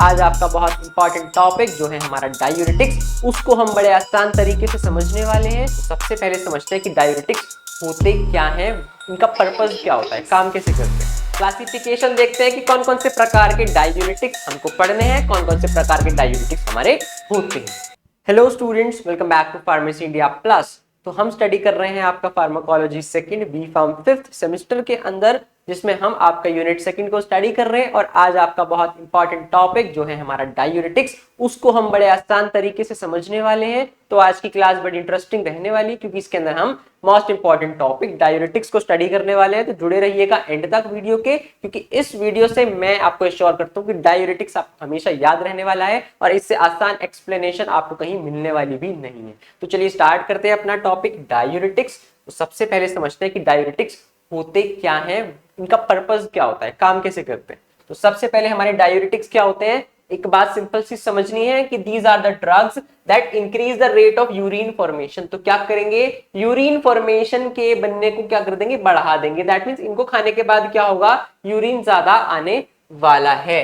आज आपका बहुत इंपॉर्टेंट टॉपिक जो है हमारा डायूरेटिक्स, उसको हम बड़े आसान तरीके से समझने वाले हैं। तो सबसे पहले समझते हैं कि डायूरेटिक्स होते क्या हैं, इनका पर्पस क्या होता है, काम कैसे करते हैं। क्लासिफिकेशन देखते हैं कि कौन कौन से प्रकार के डायूरेटिक्स हमको पढ़ने हैं, कौन कौन से प्रकार के डायूरेटिक्स हमारे होते हैं। Hello students, welcome back to pharmacy India plus. तो हम स्टडी कर रहे हैं आपका pharmacology second B pharm 5th semester के अंदर, जिसमें हम आपका यूनिट सेकंड को स्टडी कर रहे हैं। और आज आपका बहुत इंपॉर्टेंट टॉपिक जो है हमारा डायूरेटिक्स, उसको हम बड़े आसान तरीके से समझने वाले हैं। तो आज की क्लास बड़ी इंटरेस्टिंग रहने वाली है, क्योंकि इसके अंदर हम मोस्ट इंपॉर्टेंट टॉपिक डायूरेटिक्स को स्टडी करने वाले हैं। तो जुड़े रहिएगा एंड तक वीडियो के, क्योंकि इस वीडियो से मैं आपको एश्योर करता हूँ कि डायूरेटिक्स आपको हमेशा याद रहने वाला है और इससे आसान एक्सप्लेनेशन आपको कहीं मिलने वाली भी नहीं है। तो चलिए स्टार्ट करते हैं अपना टॉपिक डायूरेटिक्स। तो सबसे पहले समझते हैं कि डायूरेटिक्स होते क्या हैं, इनका पर्पस क्या होता है, काम कैसे करते हैं। तो सबसे पहले हमारे डायूरेटिक्स क्या होते हैं, एक बात सिंपल सी समझनी है कि these are the drugs that increase the rate of urine formation. तो क्या करेंगे, यूरिन फॉर्मेशन के बनने को क्या कर देंगे, बढ़ा देंगे। दैट मींस इनको खाने के बाद क्या होगा, यूरिन ज्यादा आने वाला है।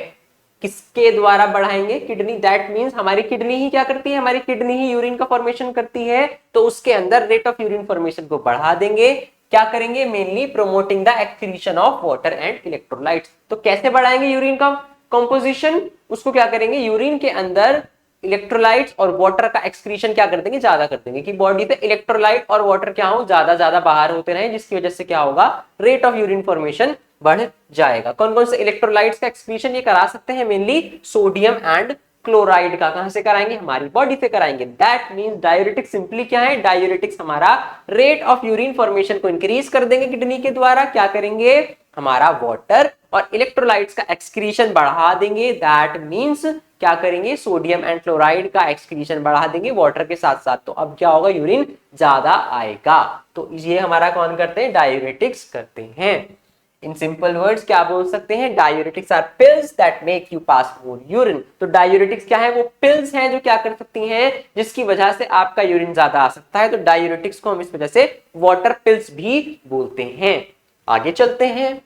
किसके द्वारा बढ़ाएंगे, किडनी। दैट मींस हमारी किडनी ही क्या करती है, हमारी किडनी ही यूरिन का फॉर्मेशन करती है। तो उसके अंदर रेट ऑफ यूरिन फॉर्मेशन को बढ़ा देंगे। क्या करेंगे, mainly promoting the excretion of water and electrolytes. तो कैसे बढ़ाएंगे यूरिन का कंपोजिशन, उसको क्या करेंगे, यूरिन के अंदर इलेक्ट्रोलाइट्स और वाटर का एक्सक्रीशन क्या कर देंगे, ज्यादा कर देंगे, कि बॉडी से इलेक्ट्रोलाइट और वाटर क्या हो, ज्यादा बाहर होते रहे, जिसकी वजह से क्या होगा, रेट ऑफ यूरिन फॉर्मेशन बढ़ जाएगा। कौन कौन से इलेक्ट्रोलाइट्स का एक्सक्रीशन ये करा सकते हैं, मेनली सोडियम एंड क्लोराइड का। कहां से कराएंगे, हमारी बॉडी से कराएंगे। दैट मींस डायूरेटिक्स सिंपली क्या है, डायूरेटिक्स हमारा रेट ऑफ यूरिन फॉर्मेशन को इंक्रीज कर देंगे किडनी के द्वारा। क्या करेंगे, हमारा वाटर और इलेक्ट्रोलाइट्स का एक्सक्रीशन बढ़ा देंगे। दैट मींस क्या करेंगे, सोडियम एंड क्लोराइड का एक्सक्रीशन बढ़ा देंगे वाटर के साथ साथ। तो अब क्या होगा, यूरिन ज्यादा आएगा। तो ये हमारा कौन करते हैं, डायूरेटिक्स करते हैं। इन सिंपल वर्ड्स क्या बोल सकते हैं, diuretics are pills that make you pass more urine. तो डायूरेटिक्स क्या है, वो पिल्स हैं जो क्या कर सकती हैं, जिसकी वजह से आपका यूरिन ज्यादा आ सकता है। तो डायूरेटिक्स को हम इस वजह से वाटर पिल्स भी बोलते हैं। आगे चलते हैं,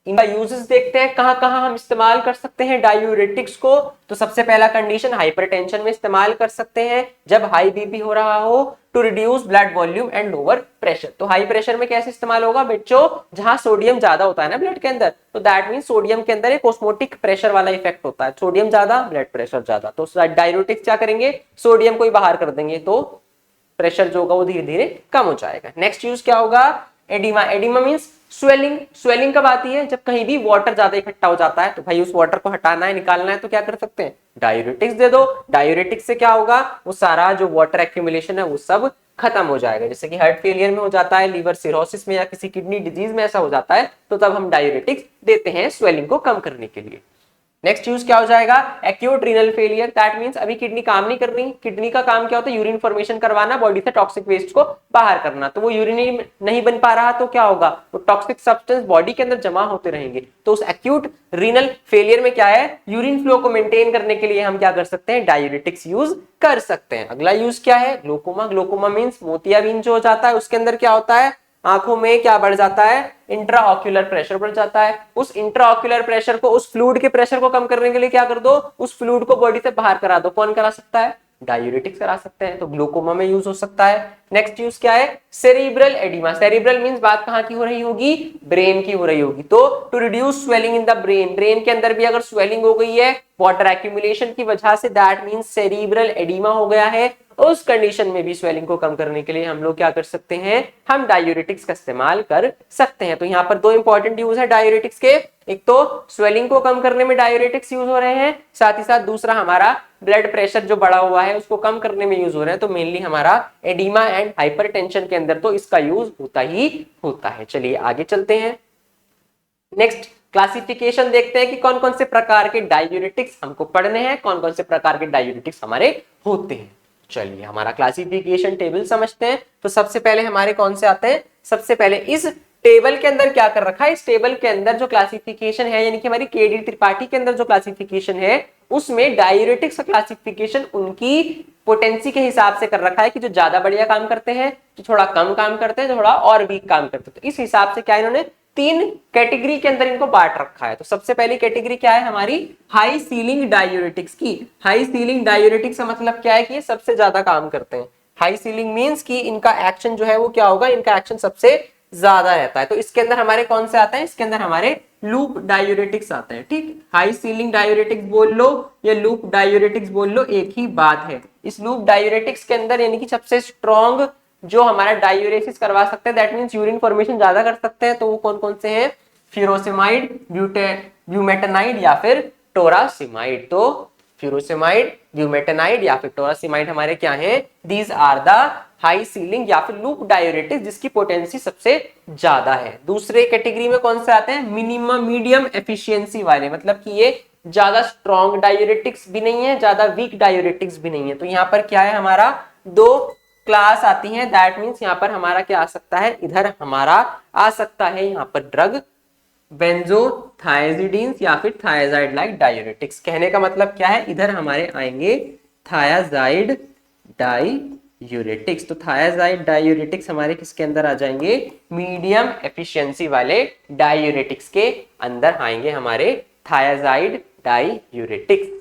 इनका यूजेस देखते हैं, कहां कहां हम इस्तेमाल कर सकते हैं डायूरेटिक्स को। तो सबसे पहला कंडीशन, हाइपरटेंशन में इस्तेमाल कर सकते हैं, जब हाई बीपी हो रहा हो, to reduce blood volume and lower pressure. तो हाई प्रेशर में कैसे इस्तेमाल होगा बच्चों, जहां सोडियम ज्यादा होता है ना ब्लड के अंदर, तो दैट मींस सोडियम के अंदर एक ऑस्मोटिक प्रेशर वाला इफेक्ट होता है, सोडियम ज्यादा ब्लड प्रेशर ज्यादा। तो डायूरेटिक्स क्या करेंगे, सोडियम को ही बाहर कर देंगे, तो प्रेशर जो होगा वो धीरे धीरे कम हो जाएगा। नेक्स्ट यूज क्या होगा, oedema. Oedema means swelling. Swelling कब आती है, जब कहीं भी वाटर ज्यादा इकट्ठा हो जाता है। तो भाई उस वाटर को हटाना है, निकालना है, तो क्या कर सकते हैं, डायूरेटिक्स दे दो। डायूरेटिक्स से क्या होगा, वो सारा जो वाटर एक्यूमुलेशन है वो सब खत्म हो जाएगा। जैसे कि हार्ट फेलियर में हो जाता है, लीवर सिरोसिस में या किसी किडनी डिजीज में ऐसा हो जाता है, तो तब हम डायूरेटिक्स देते हैं स्वेलिंग को कम करने के लिए। नेक्स्ट यूज क्या हो जाएगा, acute renal failure. That means अभी किडनी काम नहीं कर रही, किडनी का काम क्या होता है, यूरिन फॉर्मेशन करवाना, बॉडी से टॉक्सिक वेस्ट को बाहर करना। तो वो यूरिन नहीं बन पा रहा, तो क्या होगा, वो टॉक्सिक सब्सटेंस बॉडी के अंदर जमा होते रहेंगे। तो उस एक्यूट रीनल फेलियर में क्या है, यूरिन फ्लो को मेंटेन करने के लिए हम क्या कर सकते हैं, डायूरेटिक्स यूज कर सकते हैं। अगला यूज क्या है, ग्लोकोमा। ग्लोकोमा मींस मोतियाबिंद जो हो जाता है, उसके अंदर क्या होता है, आंखों में क्या बढ़ जाता है, इंट्राऑक्यूलर प्रेशर बढ़ जाता है। उस इंट्राऑक्यूलर प्रेशर को, उस फ्लूइड के प्रेशर को कम करने के लिए क्या कर दो, उस फ्लूइड को बॉडी से बाहर करा दो। कौन करा सकता है, डायूरेटिक्स करा सकते हैं। तो ग्लूकोमा में यूज हो सकता है। नेक्स्ट यूज क्या है, सेरिब्रल एडिमा। सेरिब्रल मींस बात कहां की हो रही होगी, ब्रेन की हो रही होगी। तो to reduce swelling in the brain, brain के अंदर भी अगर स्वेलिंग हो गई है वाटर एक्यूमुलेशन की वजह से, दैट मींस सेरिब्रल एडिमा हो गया है। उस कंडीशन में भी स्वेलिंग को कम करने के लिए हम लोग क्या कर सकते हैं, हम डायूरेटिक्स का इस्तेमाल कर सकते हैं। तो यहाँ पर दो इंपॉर्टेंट यूज है डायूरेटिक्स के, एक तो स्वेलिंग को कम करने में डायूरेटिक्स यूज हो रहे हैं, साथ ही साथ दूसरा हमारा ब्लड प्रेशर जो बढ़ा हुआ है उसको कम करने में यूज हो रहे हैं। तो मेनली हमारा एडिमा एंड हाइपरटेंशन के अंदर तो इसका यूज होता ही होता है। चलिए आगे चलते हैं, नेक्स्ट क्लासिफिकेशन देखते हैं कि कौन कौन से प्रकार के डायूरेटिक्स हमको पढ़ने हैं, कौन कौन से प्रकार के डायूरेटिक्स हमारे होते हैं। चलिए हमारा क्लासिफिकेशन टेबल समझते हैं। तो सबसे पहले हमारे कौन से आते हैं, सबसे पहले इस टेबल के अंदर क्या कर रखा है, इस टेबल के अंदर जो क्लासिफिकेशन है, यानी कि हमारी केडी त्रिपाठी के अंदर जो क्लासिफिकेशन है, उसमें डायूरेटिक्स का क्लासिफिकेशन उनकी पोटेंसी के हिसाब से कर रखा है, कि जो ज्यादा बढ़िया काम करते हैं, जो थोड़ा कम काम करते हैं, जो थोड़ा और वीक काम करते हैं। तो इस हिसाब से क्या इन्होंने तीन कैटेगरी के अंदर इनको बांट रखा है। तो सबसे पहली कैटेगरी क्या है हमारी, हाई सीलिंग डायूरेटिक्स की। हाई सीलिंग डायूरेटिक्स का मतलब क्या है कि ये सबसे ज्यादा काम करते हैं। हाई सीलिंग मींस कि इनका एक्शन जो है वो क्या होगा, इनका एक्शन सबसे ज्यादा रहता है। तो इसके अंदर हमारे कौन से आते हैं, इसके अंदर हमारे लूप डायूरेटिक्स आते हैं। ठीक, हाई सीलिंग डायूरेटिक्स बोल लो या लूप डायूरेटिक्स बोल लो, एक ही बात है। इस लूप डायूरेटिक्स के अंदर यानी कि सबसे स्ट्रॉन्ग जो हमारा डायूरेसिस करवा सकते हैं, दैट मींस यूरिन फॉर्मेशन ज्यादा कर सकते हैं, तो वो कौन कौन से हैं, फ्यूरोसेमाइड, ब्यूमेटानाइड या फिर टोरासिमाइड। तो फ्यूरोसेमाइड, ब्यूमेटानाइड या फिर टोरासिमाइड हमारे क्या हैं, these are the high ceiling या फिर लूप डायूरेटिक्स जिसकी पोटेंसी सबसे ज्यादा है। दूसरे कैटेगरी में कौन से आते हैं, मिनिमम मीडियम एफिशिएंसी वाले, मतलब कि ये ज्यादा स्ट्रॉन्ग डायूरेटिक्स भी नहीं है, ज्यादा वीक डायूरेटिक्स भी नहीं है। तो यहाँ पर क्या है, हमारा दो क्लास आती है, दैट मींस यहाँ पर हमारा क्या आ सकता है, इधर हमारा आ सकता है यहाँ पर ड्रग बेंजोथायजिडीन्स या फिर थायाजाइड लाइक डायूरेटिक्स। कहने का मतलब क्या है, इधर हमारे आएंगे थायाजाइड डायूरेटिक्स। तो थायाजाइड डायूरेटिक्स हमारे किसके अंदर आ जाएंगे, मीडियम एफिशिएंसी वाले डायूरेटिक्स के अंदर आएंगे हमारे थायाजाइड डायूरेटिक्स।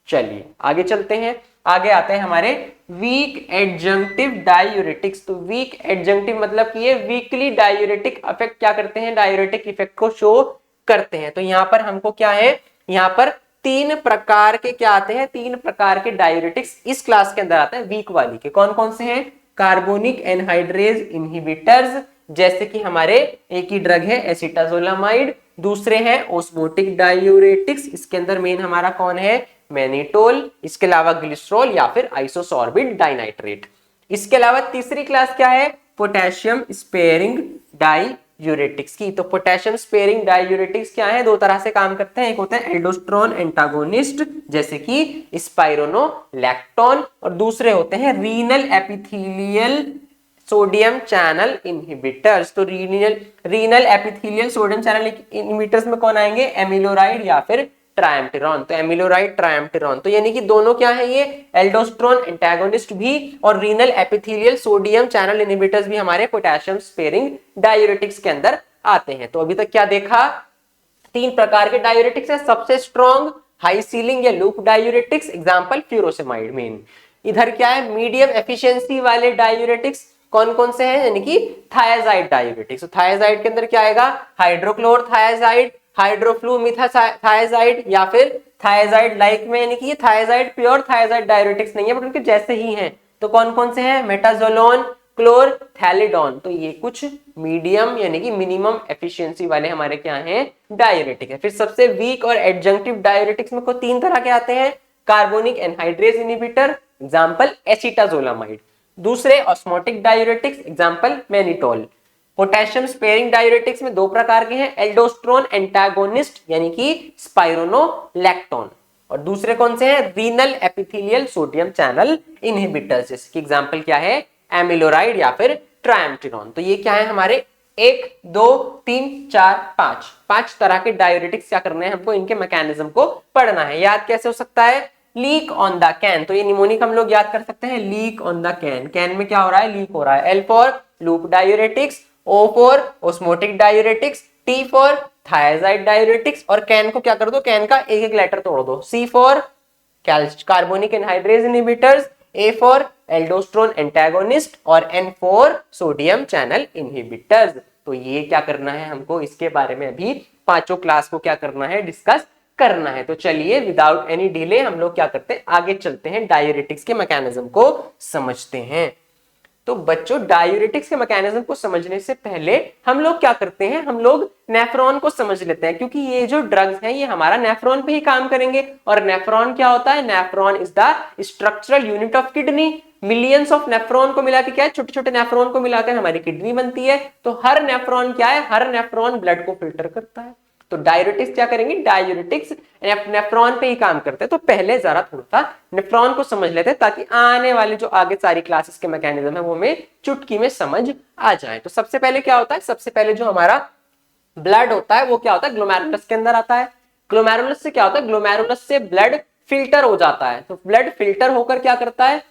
चलिए आगे चलते हैं, आगे आते हैं हमारे वीक एडजंक्टिव डायूरेटिक्स। तो वीक एडजंक्टिव मतलब कि ये वीकली डायूरेटिक इफेक्ट क्या करते हैं, डायूरेटिक इफेक्ट को शो करते हैं। तो यहाँ पर हमको क्या है, यहाँ पर तीन प्रकार के क्या आते हैं, तीन प्रकार के डायूरेटिक्स इस क्लास के अंदर आते हैं वीक वाली के। कौन कौन से हैं, कार्बोनिक एनहाइड्रेज इनहिबिटर्स, जैसे कि हमारे एक ही ड्रग है एसिटाजोलामाइड। दूसरे हैं ओस्मोटिक डायूरेटिक्स, इसके अंदर मेन हमारा कौन है, मैनिटोल। इसके अलावा ग्लिसरॉल या फिर आइसोसॉर्बिट डाइनाइट्रेट। इसके अलावा तीसरी क्लास क्या है, पोटेशियम स्पेयरिंग डायूरेटिक्स की। तो पोटेशियम स्पेयरिंग डायूरेटिक्स क्या है, दो तरह से काम करते हैं, एक होते हैं एल्डोस्ट्रोन एंटागोनिस्ट जैसे कि स्पाइरोनोलैक्टोन, और दूसरे होते हैं renal epithelial sodium channel inhibitors. तो renal epithelial sodium channel inhibitors में कौन आएंगे, एमिलोराइड या फिर ट्रायम्पटेरॉन। तो एमिलोराइड ट्रायम्पटेरॉन, तो यानी कि दोनों क्या है, ये एल्डोस्ट्रोन एंटागोनिस्ट भी और renal epithelial sodium channel inhibitors भी हमारे पोटेशियम स्पेयरिंग डायूरेटिक्स के अंदर आते हैं। तो अभी तक क्या देखा, तीन प्रकार के डायूरेटिक्स है, सबसे स्ट्रॉन्ग हाई सीलिंग या loop diuretics, example furosemide main. इधर क्या है, मीडियम एफिशिएंसी वाले डायूरेटिक्स कौन कौन से हैं, यानी कि थायाजाइड डायूरेटिक्स। तो थायाजाइड के अंदर क्या आएगा, हाइड्रोक्लोरथायाजाइड, हाइड्रोफ्लूमिथाथायाजाइड या फिर थायाजाइड लाइक में, यानी कि ये थायाजाइड प्योर थायाजाइड डायूरेटिक्स नहीं है बट उनके जैसे ही हैं। तो कौन कौन से हैं, मेटाजोलोन, क्लोरथैलिडोन। तो ये कुछ मीडियम यानी कि मिनिमम एफिशिएंसी वाले हमारे क्या हैं, डायूरेटिक है। फिर सबसे वीक और एडजंक्टिव डायूरेटिक्स में को तीन तरह के आते हैं, carbonic anhydrase inhibitor example acetazolamide, दूसरे osmotic diuretics example mannitol. Potassium sparing diuretics में दो प्रकार के हैं, एल्डोस्ट्रोन एंटागोनिस्ट यानी कि स्पाइरोनोलैक्टोन, और दूसरे कौन से हैं, renal epithelial sodium channel inhibitors, जैसे कि एग्जांपल क्या है, एमिलोराइड या फिर ट्रायम्पटेरॉन। तो ये क्या है हमारे 1 2 3 4 5 तरह के डायूरेटिक्स क्या करने हैं हमको, इनके मैकेनिज्म को पढ़ना है। याद कैसे हो सकता है, लीक ऑन द कैन। तो ये निमोनिक हम लोग याद कर सकते हैं, leak on the can, can में क्या हो रहा है, लीक हो रहा है। L for loop diuretics, O for osmotic diuretics, T for thiazide diuretics, और कैन को क्या कर दो, कैन का एक एक लेटर तोड़ दो। C for carbonic anhydrase inhibitors, A for aldosterone antagonist और N for sodium channel inhibitors. तो ये क्या करना है हमको, इसके बारे में अभी पांचों क्लास को क्या करना है, डिस्कस करना है। तो चलिए विदाउट एनी डिले हम लोग क्या करते हैं, आगे चलते हैं, डायूरेटिक्स के मैकेनिज्म को समझते हैं। तो बच्चों डायूरेटिक्स के मैकेनिज्म को समझने से पहले हम लोग क्या करते हैं, हम लोग नेफ्रॉन को समझ लेते हैं, क्योंकि ये जो ड्रग्स हैं ये हमारा नेफ्रॉन पे ही काम करेंगे। और नेफ्रॉन क्या होता है, nephron is the structural unit of kidney. Millions of nephron को मिला के क्या है, छोटे छोटे नेफ्रॉन को मिलाकर हमारी किडनी बनती है। तो हर नेफ्रॉन क्या है, हर नेफ्रॉन ब्लड को फिल्टर करता है। तो डायूरेटिक्स क्या करेंगे, डायूरेटिक्स नेफ्रॉन पे ही काम करते हैं। तो पहले जरा थोड़ा सा नेफ्रॉन को समझ लेते हैं ताकि आने वाले जो आगे सारी क्लासेस के मैकेनिज्म है वो हमें चुटकी में समझ आ जाए। तो सबसे पहले क्या होता है, सबसे पहले जो हमारा ब्लड होता है वो क्या होता है, ग्लोमेरुलस के अंदर आता है। ग्लोमेरुलस से क्या होता है, ग्लोमेरुलस से ब्लड फिल्टर हो जाता है। तो ब्लड फिल्टर होकर क्या करता है,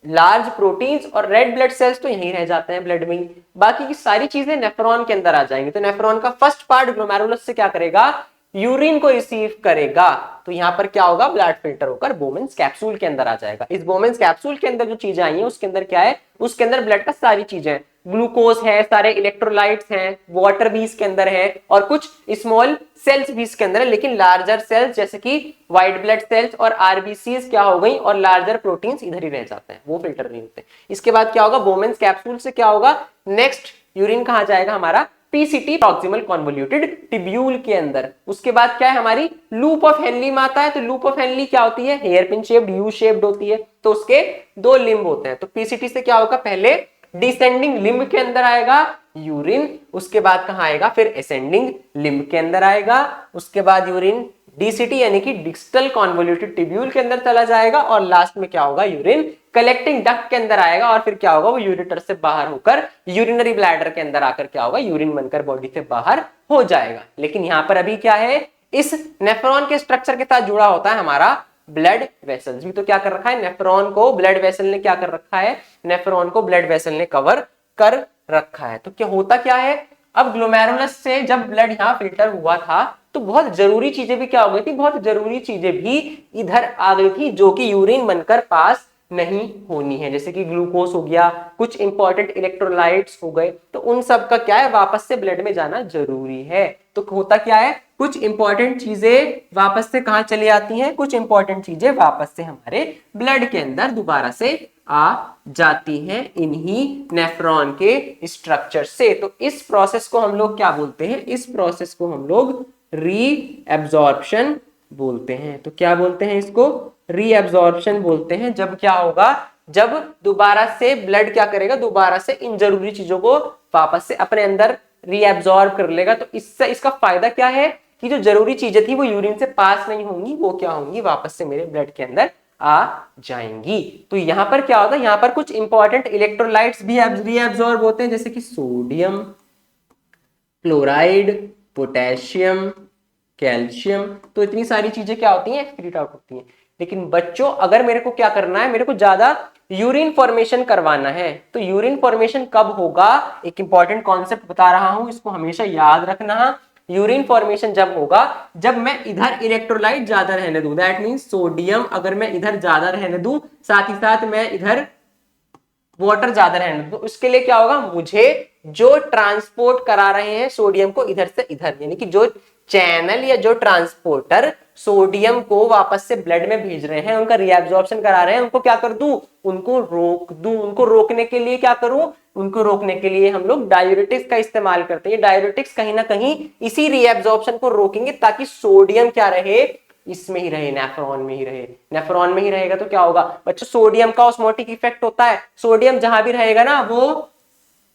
लार्ज प्रोटीन्स और रेड ब्लड सेल्स तो यहीं रह जाते हैं ब्लड में ही, बाकी की सारी चीजें नेफ्रॉन के अंदर आ जाएंगी। तो नेफ्रॉन का फर्स्ट पार्ट ग्लोमेरुलस से क्या करेगा, यूरिन को रिसीव करेगा। तो यहां पर क्या होगा, ब्लड फिल्टर होकर बोमेन्स कैप्सूल के अंदर आ जाएगा। इस बोमेन्स कैप्सूल के अंदर जो चीजें आई हैं उसके अंदर क्या है, उसके अंदर ब्लड का सारी चीजें, ग्लूकोज है, सारे इलेक्ट्रोलाइट्स हैं, वाटर भी इसके अंदर है और कुछ स्मॉल सेल्स भी इसके अंदर है। लेकिन लार्जर सेल्स जैसे कि व्हाइट ब्लड सेल्स और आरबीसीज क्या हो गई, और लार्जर प्रोटीन्स इधर ही रह जाते हैं, वो फिल्टर नहीं होते। इसके बाद क्या होगा, बोमेन्स कैप्सूल से क्या होगा, नेक्स्ट यूरिन कहां जाएगा हमारा, पीसीटी प्रॉक्सिमल कॉन्वोल्यूटेड टिब्यूल के अंदर। उसके बाद क्या है, हमारी लूप ऑफ हेनली में आता है। तो लूप ऑफ हेनली क्या होती है, hairpin shaped, U shaped होती है। तो उसके दो लिम्ब होते हैं। तो पीसीटी से क्या होगा, पहले डिसेंडिंग लिम्ब के अंदर आएगा यूरिन, उसके बाद कहां आएगा, फिर असेंडिंग लिम्ब के अंदर आएगा। उसके बाद यूरिन डीसीटी यानी कि डिस्टल कॉन्वोल्यूटेड टिब्यूल के अंदर चला जाएगा और लास्ट में क्या होगा, यूरिन कलेक्टिंग डक्ट के अंदर आएगा और फिर क्या होगा, वो यूरेटर से बाहर होकर यूरिनरी ब्लैडर के अंदर आकर क्या होगा, यूरिन बनकर बॉडी से बाहर हो जाएगा। लेकिन यहां पर अभी क्या है, इस नेफ्रॉन के स्ट्रक्चर के साथ जुड़ा होता है हमारा ब्लड वेसल्स भी। तो क्या कर रखा है, नेफ्रॉन को ब्लड वेसल ने क्या कर रखा है, नेफ्रॉन को ब्लड वेसल ने कवर कर रखा है। तो क्या होता क्या है, अब ग्लोमेरुलस से जब ब्लड यहां फिल्टर हुआ था तो बहुत जरूरी चीजें भी क्या हो गई थी, बहुत जरूरी चीजें भी इधर आ गई थी जो कि यूरिन बनकर पास नहीं होनी है। जैसे कि ग्लूकोज हो गया, कुछ इंपॉर्टेंट इलेक्ट्रोलाइट्स हो गए, तो उन सब का क्या है, वापस से ब्लड में जाना जरूरी है। तो होता क्या है, कुछ इंपॉर्टेंट चीजें वापस से कहां चली आती हैं, कुछ इंपॉर्टेंट चीजें वापस से हमारे ब्लड के अंदर दोबारा से आ जाती हैं इन्हीं नेफ्रॉन के स्ट्रक्चर से। तो इस प्रोसेस को हम लोग क्या बोलते हैं, इस प्रोसेस को हम लोग रीएब्जॉर्प्शन बोलते हैं। तो क्या बोलते हैं इसको, रीएब्जॉर्प्शन बोलते हैं। जब क्या होगा, जब दोबारा से ब्लड क्या करेगा, दोबारा से इन जरूरी चीजों को वापस से अपने अंदर रीएब्जॉर्ब कर लेगा। तो इससे इसका फायदा क्या है कि जो जरूरी चीजें थी वो यूरिन से पास नहीं होंगी, वो क्या होंगी, वापस से मेरे ब्लड के अंदर आ जाएंगी। तो यहां पर क्या होता है, यहां पर कुछ इंपॉर्टेंट इलेक्ट्रोलाइट्स भी रीएब्जॉर्ब होते हैं, जैसे कि सोडियम, क्लोराइड, पोटेशियम, कैल्शियम। तो इतनी सारी चीजें क्या होती हैं, एक्सक्रीट आउट होती हैं। लेकिन बच्चों अगर मेरे को क्या करना है, मेरे को ज्यादा यूरिन फॉर्मेशन करवाना है, तो यूरिन फॉर्मेशन कब होगा, एक इंपॉर्टेंट कॉन्सेप्ट बता रहा हूं, इसको हमेशा याद रखना। यूरिन फॉर्मेशन जब होगा जब मैं इधर इलेक्ट्रोलाइट ज्यादा रहने दूं, दैट मींस सोडियम अगर मैं इधर ज्यादा रहने दूं, साथ ही साथ मैं इधर वाटर ज्यादा रहने दूं, तो उसके लिए क्या होगा, मुझे जो ट्रांसपोर्ट करा रहे हैं सोडियम को इधर से इधर, यानी कि जो चैनल या जो ट्रांसपोर्टर सोडियम को वापस से ब्लड में भेज रहे हैं, उनका रीएब्जॉर्प्शन करा रहे हैं, उनको क्या कर दूं, उनको रोक दूं। उनको रोकने के लिए क्या करूं, उनको रोकने के लिए हम लोग डायूरेटिक्स का इस्तेमाल करते हैं। डायूरेटिक्स कहीं ना कहीं इसी रीएब्जॉर्प्शन को रोकेंगे ताकि सोडियम क्या रहे, इसमें ही रहे, नेफ्रॉन में ही रहे। नेफ्रॉन में ही रहेगा तो क्या होगा बच्चों, सोडियम का ऑस्मोटिक इफेक्ट होता है। सोडियम जहां भी रहेगा ना वो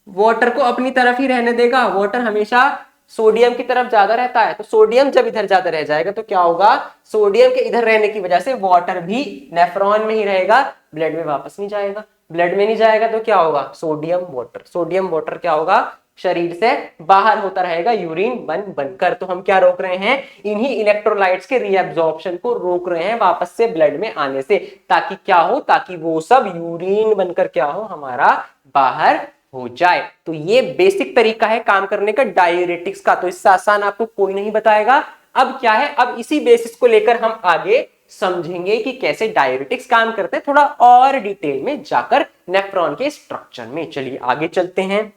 वाटर को अपनी तरफ ही रहने देगा, वाटर हमेशा सोडियम की तरफ ज्यादा रहता है। तो सोडियम जब इधर ज्यादा रह जाएगा तो क्या होगा, सोडियम के इधर रहने की वजह से वाटर भी नेफ्रॉन में ही रहेगा, ब्लड में वापस नहीं जाएगा। ब्लड में नहीं जाएगा तो क्या होगा, सोडियम वाटर क्या होगा, शरीर से बाहर होता रहेगा यूरिन बनकर। तो हम क्या रोक रहे हैं, इन्हीं इलेक्ट्रोलाइट्स के रीअब्जॉर्प्शन को रोक रहे हैं वापस से ब्लड में आने से, ताकि क्या हो, ताकि वो सब यूरिन बनकर क्या हो, हमारा बाहर हो जाए। तो ये बेसिक तरीका है काम करने का डायूरेटिक्स का, तो इससे आसान आपको कोई नहीं बताएगा। अब क्या है, अब इसी बेसिस को लेकर हम आगे समझेंगे कि कैसे डायूरेटिक्स काम करते हैं, थोड़ा और डिटेल में जाकर नेफ्रॉन के स्ट्रक्चर में। चलिए आगे चलते हैं।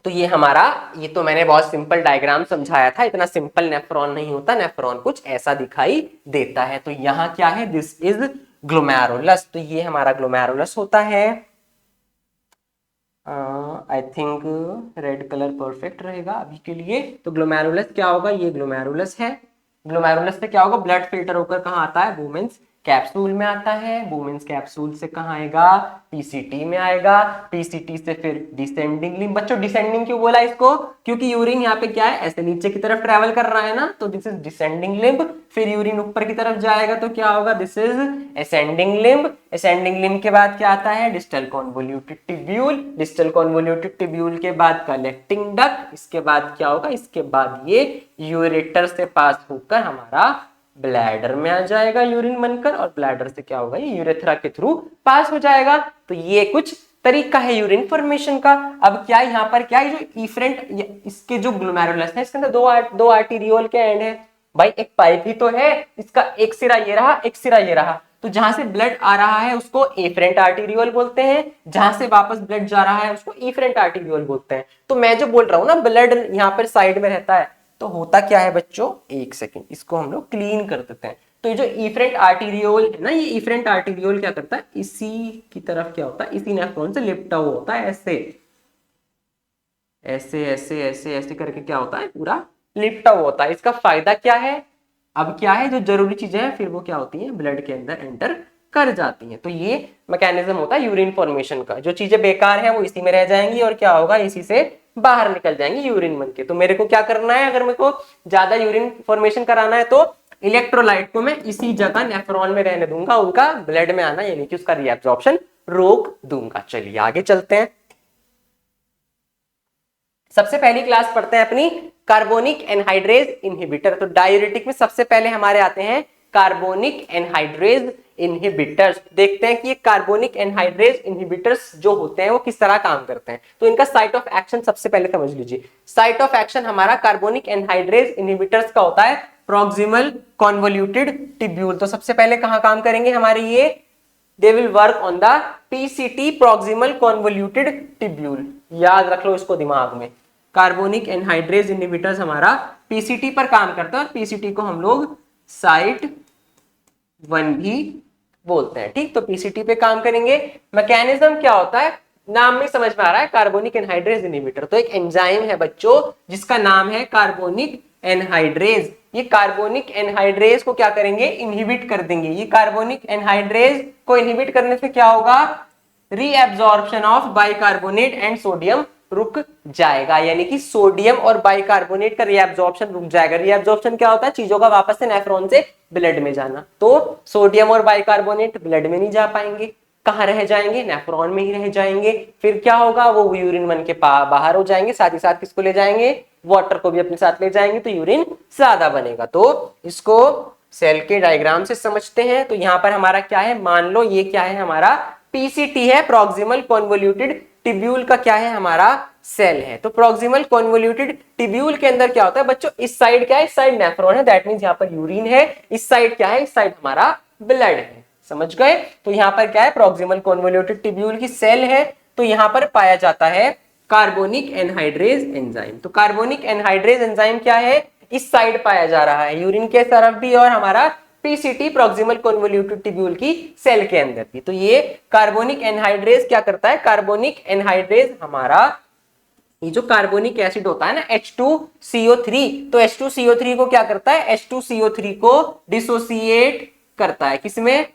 तो ये हमारा, ये तो मैंने बहुत सिंपल डायग्राम समझाया था, इतना सिंपल नेफ्रॉन नहीं होता, नेफ्रॉन कुछ ऐसा दिखाई देता है। तो यहां क्या है, दिस इज ग्लोमेरुलस। तो ये हमारा ग्लोमेरुलस होता है। I think red colour perfect रहेगा अभी के लिए। तो ग्लोमेरुलस क्या होगा, ये ग्लोमेरुलस है। ग्लोमेरुलस से क्या होगा, ब्लड फिल्टर होकर कहाँ आता है, वुमेन्स कैप्सूल में आता है। वुमेन्स कैप्सूल से कहाँ आएगा, पीसीटी में आएगा। पीसीटी से फिर डिसेंडिंग लिम्ब। बच्चों डिसेंडिंग क्यों बोला इसको, क्योंकि यूरिन यहाँ पे क्या है, ऐसे नीचे की तरफ ट्रेवल कर रहा है ना, तो दिस इज डिसेंडिंग लिम्ब। फिर यूरिन ऊपर की तरफ जाएगा तो क्या होगा, this is ascending limb. Ascending limb के बाद क्या आता है, distal convoluted tubule. Distal convoluted tubule के बाद कलेक्टिंग डक्ट। इसके बाद क्या होगा, इसके बाद ये यूरेटर से पास होकर हमारा ब्लैडर में आ जाएगा यूरिन बनकर, और ब्लैडर से क्या होगा, ये यूरेथ्रा के थ्रू पास हो जाएगा। तो ये कुछ तरीका है यूरिन फॉर्मेशन का। अब क्या यहाँ पर क्या है, जो इफरेंट इसके जो ग्लोमेरुलस है, इसके अंदर दो आर्टीरियोल के एंड है भाई, एक पाइप ही तो है, इसका एक सिरा ये रहा, एक सिरा ये रहा। तो जहां से ब्लड आ रहा है उसको एफरेंट आर्टीरियोल बोलते हैं, जहां से वापस ब्लड जा रहा है उसको इफरेंट आर्टीरियोल बोलते हैं। तो मैं जो बोल रहा हूं ना, ब्लड यहाँ पर साइड में रहता है, तो होता क्या है बच्चों, एक सेकेंड इसको हम लोग क्लीन कर देते हैं। तो ये जो इफरेंट आर्टीरियोल है ना, ये इफरेंट आर्टीरियोल क्या करता है, इसी की तरफ क्या होता है, इसी नेफ्रॉन से लिपटा हुआ होता है, ऐसे ऐसे ऐसे ऐसे ऐसे करके क्या होता है, पूरा लिपटा हुआ होता है। इसका फायदा क्या है, अब क्या है, जो जरूरी चीजें हैं फिर वो क्या होती हैं, ब्लड के अंदर एंटर कर जाती हैं। तो ये मैकेनिज्म होता है यूरिन फॉर्मेशन का। जो चीजें बेकार हैं वो इसी में रह जाएंगी और क्या होगा, इसी से बाहर निकल जाएंगी यूरिन बन के। तो मेरे को क्या करना है, अगर मेरे को ज्यादा यूरिन फॉर्मेशन कराना है तो इलेक्ट्रोलाइट को मैं इसी जगह नेफ्रॉन में रहने दूंगा, उनका ब्लड में आना यानी कि उसका रीएब्जॉर्प्शन रोक दूंगा। चलिए आगे चलते हैं। सबसे पहली क्लास पढ़ते हैं अपनी कार्बोनिक एनहाइड्रेज इनहिबिटर। तो डायूरेटिक में सबसे पहले हमारे आते हैं कार्बोनिक एनहाइड्रेज इनहिबिटर्स। देखते हैं कि ये कार्बोनिक एनहाइड्रेज इनहिबिटर्स जो होते हैं वो किस तरह काम करते हैं। तो इनका साइट ऑफ एक्शन सबसे पहले समझ लीजिए। साइट ऑफ एक्शन हमारा कार्बोनिक एनहाइड्रेज इनहिबिटर्स का होता है प्रॉक्सिमल कॉन्वोल्यूटेड टिब्यूल। तो सबसे पहले कहां काम करेंगे हमारे ये, they will work on the PCT proximal convoluted tubule. याद रख लो इसको दिमाग में, कार्बोनिक एनहाइड्रेज इनहिबिटर्स हमारा पीसीटी पर काम करता है और पीसीटी को हम लोग साइट 1 भी बोलते हैं। ठीक, तो पीसीटी पे काम करेंगे। मैकेनिज्म क्या होता है, नाम में समझ में आ रहा है, कार्बोनिक एनहाइड्रेज इनहिबिटर। तो एक एंजाइम है बच्चों जिसका नाम है कार्बोनिक एनहाइड्रेज। ये कार्बोनिक एनहाइड्रेज को क्या करेंगे, इनहिबिट कर देंगे। ये कार्बोनिक एनहाइड्रेज को इनहिबिट करने से क्या होगा, reabsorption of bicarbonate and sodium रुक जाएगा, यानी कि सोडियम और बाइकार्बोनेट का रीएब्जॉर्प्शन रुक जाएगा। रीएब्जॉर्प्शन क्या होता है, चीजों का वापस से नेफ्रॉन से ब्लड में जाना। तो सोडियम और बाइकार्बोनेट ब्लड में नहीं जा पाएंगे, कहां रह जाएंगे, नेफ्रॉन में ही रह जाएंगे। फिर क्या होगा, वो यूरिन बन के बाहर हो जाएंगे, साथ ही साथ किसको ले जाएंगे, वाटर को भी अपने साथ ले जाएंगे, तो यूरिन ज्यादा बनेगा। तो इसको सेल के डायग्राम से समझते हैं। तो यहाँ पर हमारा क्या है, मान लो ये क्या है, हमारा पीसीटी है, प्रॉक्सिमल कॉन्वोल्यूटेड टिब्यूल का क्या है, हमारा सेल है। तो प्रॉक्सिमल कॉन्वोल्यूटेड टिब्यूल के अंदर क्या होता है बच्चों, इस साइड क्या है, इस साइड नेफ्रॉन है, दैट मींस यहाँ पर यूरिन है। इस साइड क्या है, इस साइड हमारा ब्लड है। समझ गए। तो यहाँ पर क्या है, प्रॉक्सिमल कॉन्वोल्यूटेड टिब्यूल की सेल है। तो यहाँ पर पाया जाता है कार्बोनिक एनहाइड्रेज एंजाइम। तो कार्बोनिक एनहाइड्रेज एंजाइम क्या है, इस साइड पाया जा रहा है, यूरिन के तरफ भी और हमारा पीसीटी प्रॉक्सिमल कॉन्वोल्यूटेड टिब्यूल की सेल के अंदर भी। तो ये कार्बोनिक एनहाइड्रेज क्या करता है, कार्बोनिक एनहाइड्रेज हमारा ये जो कार्बोनिक एसिड होता है ना H2CO3, तो H2CO3 को क्या करता है, H2CO3 को डिसोसिएट करता है, किसमें,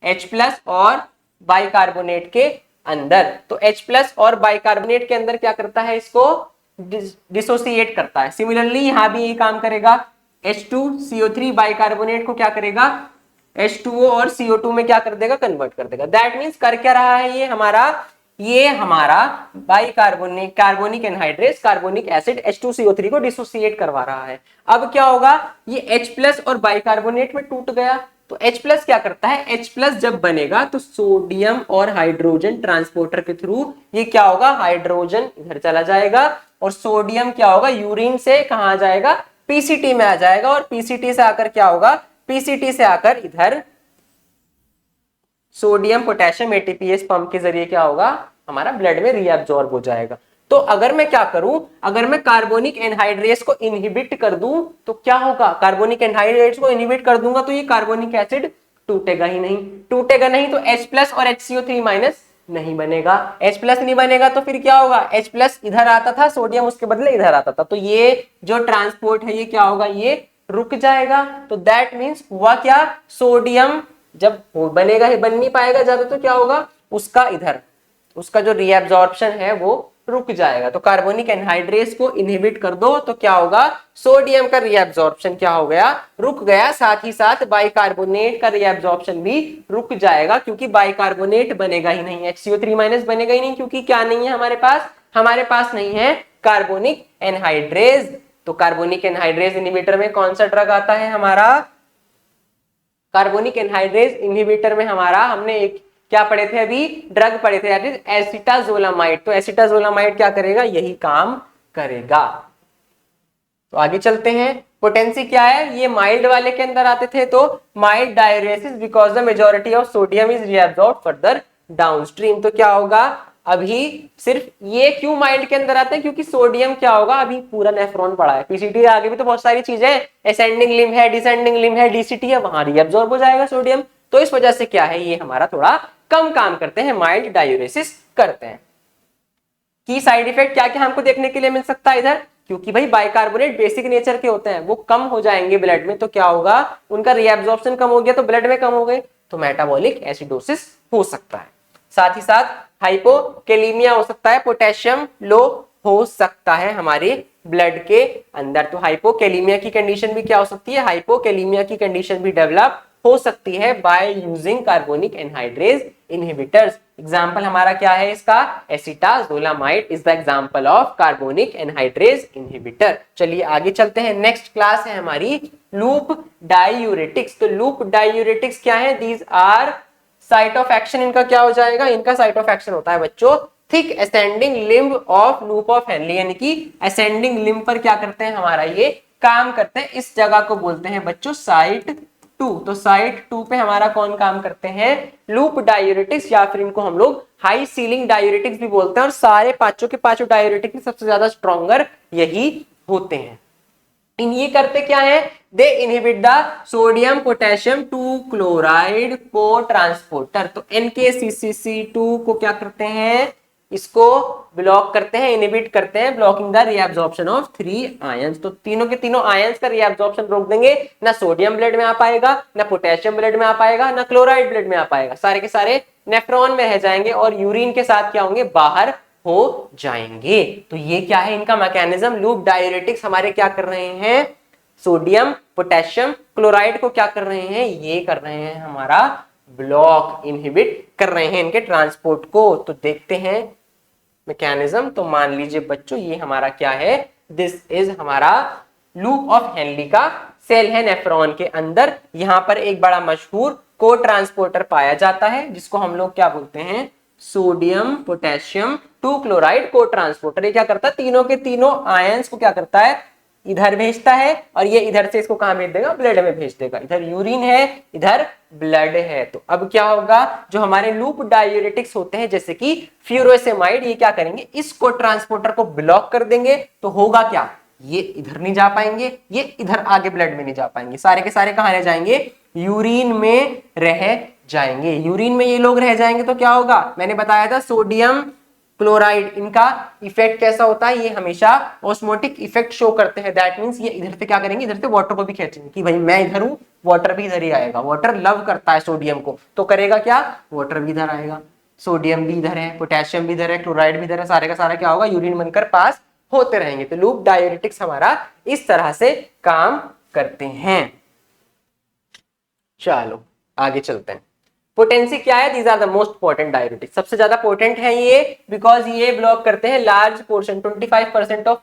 H+ और बाइकार्बोनेट के अंदर। तो H+ और बाइकार्बोनेट के अंदर क्या करता है, इसको डिसोसिएट करता है। सिमिलरली यहां भी ये काम करेगा, H2CO3 बाइकार्बोनेट को क्या करेगा, H2O और CO2 में क्या कर देगा, कन्वर्ट कर देगा। दैट मींस कर क्या रहा है, ये हमारा bicarbonate carbonic anhydrase carbonic acid H2CO3 को डिसोसिएट करवा रहा है। अब क्या होगा, ये H+ और बाइकार्बोनेट में टूट गया। तो H+ क्या करता है, H+ जब बनेगा तो सोडियम और हाइड्रोजन ट्रांसपोर्टर के थ्रू ये क्या होगा, हाइड्रोजन इधर चला जाएगा और सोडियम क्या होगा, यूरिन से कहां जाएगा, पीसीटी में आ जाएगा और पीसीटी से आकर क्या होगा, पीसीटी से आकर इधर सोडियम पोटेशियम एटीपीएस पंप के जरिए क्या होगा, हमारा ब्लड में रीअब्जॉर्ब हो जाएगा। तो अगर मैं क्या करूं, अगर मैं कार्बोनिक एनहाइड्रेज को इनहिबिट कर दूं तो क्या होगा, कार्बोनिक एनहाइड्रेज को इनहिबिट कर दूंगा तो ये कार्बोनिक एसिड टूटेगा ही नहीं, टूटेगा नहीं तो H+ और HCO3- नहीं बनेगा। H+ नहीं बनेगा तो फिर क्या होगा, H+ इधर आता था, सोडियम उसके बदले इधर आता था, तो ये जो ट्रांसपोर्ट है ये क्या होगा, ये रुक जाएगा। तो दैट मींस हुआ क्या, सोडियम जब बनेगा ही, बन नहीं पाएगा ज्यादा, तो क्या होगा, उसका इधर उसका जो रीअब्जॉर्प्शन है वो रुक जाएगा। तो कार्बोनिक एनहाइड्रेज को इनहिबिट कर दो तो क्या होगा, सोडियम का रीअब्जॉर्प्शन क्या हो गया, रुक गया। साथ ही साथ बाइकार्बोनेट का रीअब्जॉर्प्शन भी रुक जाएगा, क्योंकि बाइकार्बोनेट बनेगा ही नहीं, HCO3- बनेगा ही नहीं, क्योंकि क्या नहीं है हमारे पास नहीं है कार्बोनिक एनहाइड्रेज। तो कार्बोनिक एनहाइड्रेज इनहिबिटर में कौन सा ड्रग आता है, हमारा कार्बोनिक एनहाइड्रेज इनहिबिटर में हमारा हमने एक क्या पढ़े थे अभी, ड्रग पढ़े थे, दैट इज एसिटाजोलामाइड। तो एसिटाजोलामाइड क्या करेगा, यही काम करेगा। तो आगे चलते हैं, पोटेंसी क्या है, ये माइल्ड वाले के अंदर आते थे। तो mild diuresis because the majority of sodium is reabsorbed further downstream. तो क्या होगा, अभी सिर्फ ये क्यों माइल्ड के अंदर आते हैं, क्योंकि सोडियम क्या होगा, अभी पूरा नेफ्रॉन पड़ा है, पीसीटी आगे भी तो बहुत सारी चीजें, असेंडिंग लिम्ब है, डिसेंडिंग लिम्ब है, डीसीटी है, वहां रीअब्सॉर्ब हो जाएगा सोडियम। तो इस वजह से क्या है, ये हमारा थोड़ा कम काम करते हैं, माइल्ड डायूरेसिस करते हैं। की साइड इफेक्ट क्या क्या हमको देखने के लिए मिल सकता है इधर, क्योंकि भाई बाइकार्बोनेट बेसिक नेचर के होते हैं, वो कम हो जाएंगे ब्लड में, तो क्या होगा, उनका रीअब्जॉर्प्शन कम हो गया तो ब्लड में कम हो गए, तो मेटाबॉलिक एसिडोसिस हो सकता है। साथ ही साथ हाइपोकेलीमिया हो सकता है, पोटेशियम लो हो सकता है हमारे ब्लड के अंदर। तो हाइपोकेलीमिया की कंडीशन भी क्या हो सकती है, हाइपोकेलीमिया की कंडीशन भी डेवलप हो सकती है by using carbonic anhydrase inhibitors. Example हमारा क्या है इसका, acetazolamide is the example of carbonic anhydrase inhibitor. चलिए आगे चलते हैं, नेक्स्ट क्लास है हमारी लूप डायूरेटिक्स। तो लूप डायूरेटिक्स क्या है, these are site of action, इनका क्या हो जाएगा, इनका साइट ऑफ एक्शन होता है बच्चों thick ascending limb of loop of Henley, यानी कि असेंडिंग लिम्ब पर क्या करते हैं, हमारा ये काम करते हैं। इस जगह को बोलते हैं बच्चों साइट 2। तो साइट 2 पे हमारा कौन काम करते हैं, लूप डायूरेटिक्स, या फिर इनको हम लोग हाई सीलिंग डायूरेटिक्स भी बोलते हैं। और सारे पांचों के पांचों डायूरेटिक्स में सबसे ज्यादा स्ट्रॉन्गर यही होते हैं। इन ये करते क्या है, they inhibit the sodium potassium 2 chloride co transporter. तो NKCCC2 को क्या करते हैं, इसको ब्लॉक करते हैं, इनहिबिट करते हैं, blocking the reabsorption of 3 ions. तो तीनों के तीनों आयंस का रीअब्जॉर्प्शन रोक देंगे, ना सोडियम ब्लड में आ पाएगा, ना पोटेशियम ब्लड में आ पाएगा, ना क्लोराइड ब्लड में आ पाएगा, सारे के सारे नेफ्रॉन में रह जाएंगे और यूरिन के साथ क्या होंगे, बाहर हो जाएंगे। तो ये क्या है इनका मैकेनिज्म, लूप डायूरेटिक्स हमारे क्या कर रहे हैं, सोडियम पोटेशियम क्लोराइड को क्या कर रहे हैं, ये कर रहे हैं हमारा ब्लॉक, इनहिबिट कर रहे हैं इनके ट्रांसपोर्ट को। तो देखते हैं मैकेनिज्म। तो मान लीजिए बच्चों ये हमारा क्या है, दिस इज हमारा लूप ऑफ हेनली का सेल है नेफ्रॉन के अंदर। यहां पर एक बड़ा मशहूर को ट्रांसपोर्टर पाया जाता है जिसको हम लोग क्या बोलते हैं, sodium potassium 2 chloride co transporter. ये क्या करता है, तीनों के तीनों आयंस को क्या करता है, इधर भेजता है, और ये इधर से इसको कहां भेज देगा, ब्लड में भेज देगा। इधर यूरिन है, इधर ब्लड है। तो अब क्या होगा, जो हमारे लूप डायूरेटिक्स होते हैं जैसे कि फ्यूरोसेमाइड, ये क्या करेंगे, इसको ट्रांसपोर्टर को ब्लॉक कर देंगे। तो होगा क्या, ये इधर नहीं जा पाएंगे, ये इधर आगे ब्लड में नहीं जा पाएंगे, सारे के सारे कहां रह जाएंगे, यूरिन में रह जाएंगे। यूरिन में ये लोग रह जाएंगे तो क्या होगा, मैंने बताया था सोडियम क्लोराइड, इनका इफेक्ट कैसा होता है, ये हमेशा ऑस्मोटिक इफेक्ट शो करते हैं। दैट मींस ये इधर से क्या करेंगे, इधर से वाटर को भी खींचेंगे कि भाई मैं इधर हूं, वाटर भी इधर ही आएगा। वाटर लव करता है सोडियम को, तो करेगा क्या, वाटर भी इधर आएगा, सोडियम भी इधर है, पोटेशियम भी इधर है, क्लोराइड भी इधर है, सारे का सारा क्या होगा, यूरिन बनकर पास होते रहेंगे। तो लूप डायूरेटिक्स हमारा इस तरह से काम करते हैं। चलो आगे चलते हैं, पोटेंसी क्या है, these are the most potent diuretics, सबसे ज्यादा पोटेंट है ये, बिकॉज ये ब्लॉक करते हैं large portion 25% of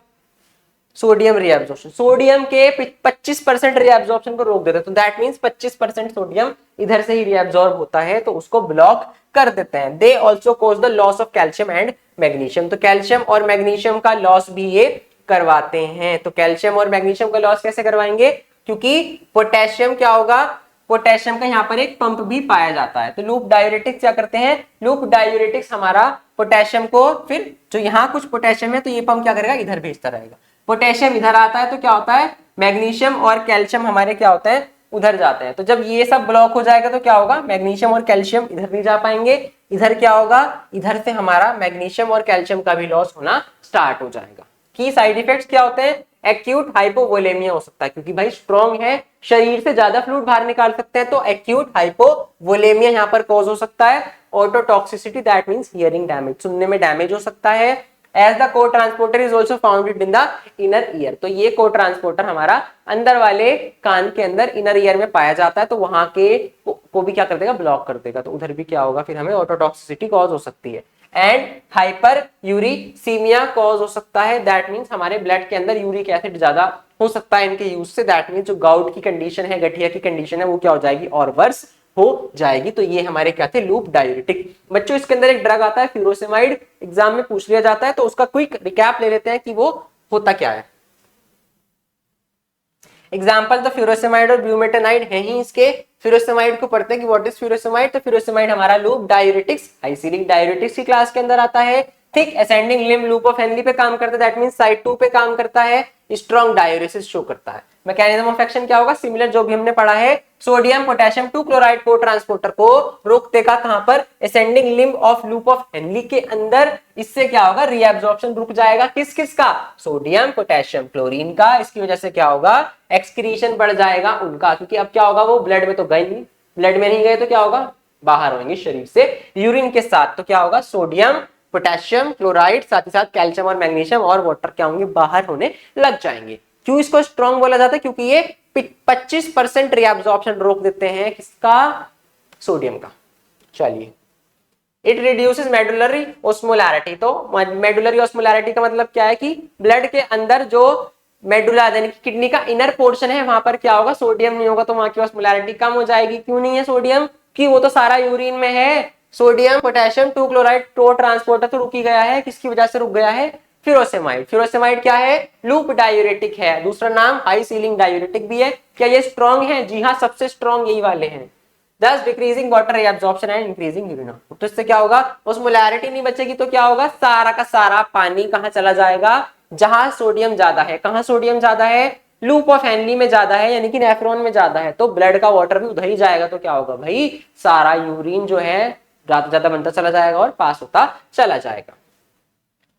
sodium reabsorption. Sodium के 25% रीअब्जॉर्प्शन को रोक देते हैं। तो दैट मींस 25% सोडियम इधर से ही रीअब्जॉर्ब होता है, तो उसको ब्लॉक कर देते हैं। They also cause the loss of calcium and magnesium. तो कैल्शियम और मैग्नीशियम का लॉस भी ये करवाते हैं। तो कैल्शियम और मैग्नीशियम का लॉस कैसे करवाएंगे, क्योंकि पोटेशियम क्या होगा, पोटेशियम का यहाँ पर एक पंप भी पाया जाता है। तो लूप डायूरेटिक्स क्या करते हैं, लूप डायूरेटिक्स हमारा पोटेशियम को, फिर जो यहाँ कुछ पोटेशियम है तो ये पंप क्या करेगा, इधर भेजता रहेगा। पोटेशियम इधर आता है तो क्या होता है, मैग्नीशियम और कैल्शियम हमारे क्या होते हैं, उधर जाते हैं। तो जब ये सब ब्लॉक हो जाएगा तो क्या होगा, मैग्नीशियम और कैल्शियम इधर नहीं जा पाएंगे। इधर क्या होगा, इधर से हमारा मैग्नीशियम और कैल्शियम का भी लॉस होना स्टार्ट हो जाएगा। की साइड इफेक्ट्स क्या होते हैं, एक्यूट हाइपोवोलेमिया हो सकता है, क्योंकि भाई स्ट्रॉन्ग है, शरीर से ज्यादा फ्लूइड बाहर निकाल सकते हैं, तो एक्यूट हाइपोवोलेमिया यहाँ पर कॉज हो सकता है। Autotoxicity, that means hearing damage, सुनने में डैमेज हो सकता है। एज द को transporter is also founded in the inner ear. तो ये को ट्रांसपोर्टर हमारा अंदर वाले कान के अंदर इनर ईयर में पाया जाता है, तो वहां के को भी क्या कर देगा, ब्लॉक कर देगा। तो उधर भी क्या होगा, फिर हमें ऑटोटॉक्सिसिटी कॉज हो सकती है। एंड हाइपर यूरिसीमिया कॉज हो सकता है, दैट मींस हमारे ब्लड के अंदर यूरिक एसिड ज्यादा हो सकता है इनके यूज से। दैट मीन जो गाउट की कंडीशन है, गठिया की कंडीशन है, वो क्या हो जाएगी और वर्स हो जाएगी। तो ये हमारे क्या थे, लूप डायूरेटिक। बच्चों इसके अंदर एक ड्रग आता है फ्यूरोसेमाइड, एग्जाम में पूछ लिया जाता है, तो उसका क्विक रिकैप ले लेते हैं कि वो होता क्या है। एग्जाम्पल तो फ्यूरोसेमाइड और ब्यूमेटानाइड है ही इसके। फ्यूरोसेमाइड को पढ़ते हैं कि व्हाट इज फ्यूरोसेमाइड। तो फ्यूरोसेमाइड हमारा लूप डायूरेटिक्स, हाइसिलिक डायूरेटिक्स की क्लास के अंदर आता है। Thick ascending limb loop of Henley पे काम करता है, दैट मींस साइड 2 पे काम करता है, स्ट्रॉन्ग डायूरेसिस शो करता है। मैकेनिज्म ऑफ एक्शन क्या होगा, सिमिलर जो भी हमने पढ़ा है, sodium potassium 2 chloride co transporter को रोकते का कहां पर, ascending limb of loop of Henley के अंदर। इससे क्या होगा, रीएब्जॉर्प्शन रुक जाएगा, किस किस का, सोडियम पोटेशियम क्लोरीन का। इसकी वजह से क्या होगा, एक्सक्रीशन बढ़ जाएगा उनका, क्योंकि अब क्या होगा, वो ब्लड में तो गए नहीं, ब्लड में नहीं गए तो क्या होगा, बाहर होंगे शरीर से यूरिन के साथ। तो क्या होगा, सोडियम पोटेशियम क्लोराइड साथ ही साथ कैल्शियम और मैग्नीशियम और वाटर क्या होंगे, बाहर होने लग जाएंगे। क्यों इसको स्ट्रॉन्ग बोला जाता है, क्योंकि ये 25% रीअब्जॉर्प्शन रोक देते हैं, किसका, सोडियम का। चलिए, इट रिड्यूसेस मेडुलरी ऑस्मोलैरिटी। तो मेडुलरी ऑस्मोलैरिटी का मतलब क्या है कि ब्लड के अंदर जो मेडुला यानी कि किडनी का इनर पोर्शन है, वहां पर क्या होगा, सोडियम नहीं होगा, तो वहां की ऑस्मोलैरिटी कम हो जाएगी। क्यों नहीं है सोडियम, कि वो तो सारा यूरिन में है। Sodium potassium 2 chloride to transporter तो रुक ही गया है, किसकी वजह से रुक गया है, फ्यूरोसेमाइड। फ्यूरोसेमाइड क्या है, लूप डायूरेटिक है, दूसरा नाम हाई सीलिंग डायूरेटिक भी है। क्या ये स्ट्रॉन्ग है, जी हाँ, सबसे स्ट्रॉन्ग यही वाले हैं। Thus decreasing water reabsorption and increasing urine output। तो इससे क्या होगा, osmolarity नहीं बचेगी, तो क्या होगा, सारा का सारा पानी कहां चला जाएगा, जहां सोडियम ज्यादा है। कहां सोडियम ज्यादा है, लूप ऑफ हेनली में ज्यादा है, यानी कि नेफ्रॉन में ज्यादा है, तो ब्लड का वाटर भी उधर ही जाएगा। तो क्या होगा भाई, सारा यूरिन जो है ज्यादा ज्यादा बनता चला जाएगा और पास होता चला जाएगा।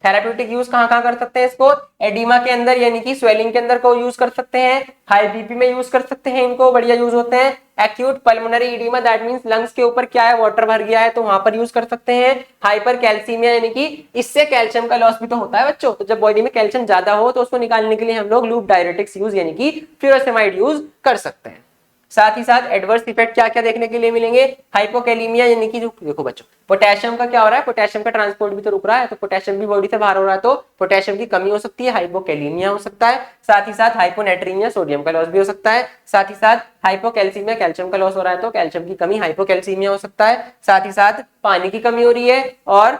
थेराप्यूटिक यूज कहां कर सकते हैं इसको, एडिमा के अंदर यानी कि स्वेलिंग के अंदर को यूज कर सकते हैं, हाई बीपी में यूज कर सकते हैं, इनको बढ़िया यूज होते हैं। Acute pulmonary oedema, that means lungs के ऊपर क्या है, वाटर भर गया है, तो वहां पर यूज कर सकते हैं। हाइपर कैल्सीमिया यानी कि इससे कैल्शियम का लॉस भी तो होता है बच्चों, तो जब बॉडी में कैल्शियम ज्यादा हो तो उसको निकालने के लिए हम लोग लूप डायूरेटिक्स यूज यानी कि फ्यूरोसेमाइड यूज कर सकते हैं। साथ ही साथ एडवर्स इफेक्ट क्या क्या देखने के लिए मिलेंगे, हाइपोकैलीमिया यानी कि जो देखो बच्चों, पोटेशियम का क्या हो रहा है, पोटेशियम का ट्रांसपोर्ट भी तो रुक रहा है, तो पोटेशियम भी बॉडी से बाहर हो रहा है, तो पोटेशियम की कमी हो सकती है, हाइपोकैलीमिया हो सकता है। साथ ही साथ हाइपोनेट्रीमिया, सोडियम का लॉस भी हो सकता है। साथ ही साथ हाइपोकैल्सीमिया, कैल्शियम का लॉस हो रहा है, तो कैल्शियम की कमी, हाइपोकैल्सीमिया हो सकता है। साथ ही साथ पानी की कमी हो रही है, और